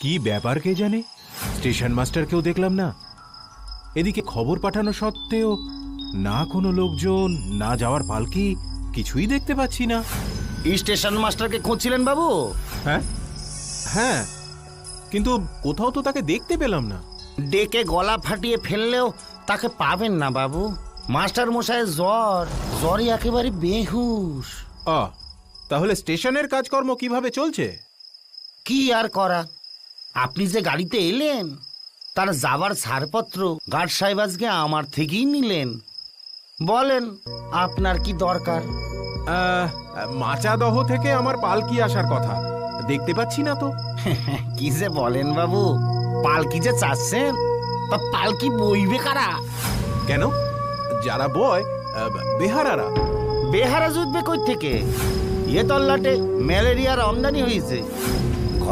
কি ব্যাপার কে জানে, স্টেশন মাস্টারকেও দেখলাম না। এদিকে খবর পাঠানো সত্ত্বেও না কোনো লোকজন, না যাওয়ার পালকি, কিছুই দেখতে পাচ্ছি না। স্টেশন মাস্টারকে খুঁজছিলেন বাবু? হ্যাঁ হ্যাঁ, কিন্তু কোথাও তো তাকে দেখতে পেলাম না। ডেকে গলা ফাটিয়ে ফেললেও তাকে পাবেন না বাবু। মাস্টার মশাইয়ের জ্বরে একেবারে বেহুশ। তাহলে স্টেশনের কাজকর্ম কিভাবে চলছে? কি আর করা, আপনি যে গাড়িতে এলেন তার যাবার ছাড়পত্র গার্ড সাহেব আজকে আমার থেকেই নিলেন। বলেন আপনার কি দরকার? মাচাদহ থেকে আমার পালকি আসার কথা, দেখতে পাচ্ছি না তো। কি যে বলেন বাবু, পালকি যে চাচ্ছেন, তা পালকি বইবে কারা? কেন, যারা বয় বেহারারা। বেহারা জুটবে কই থেকে? এ তল্লাটে ম্যালেরিয়ার আমদানি হয়েছে।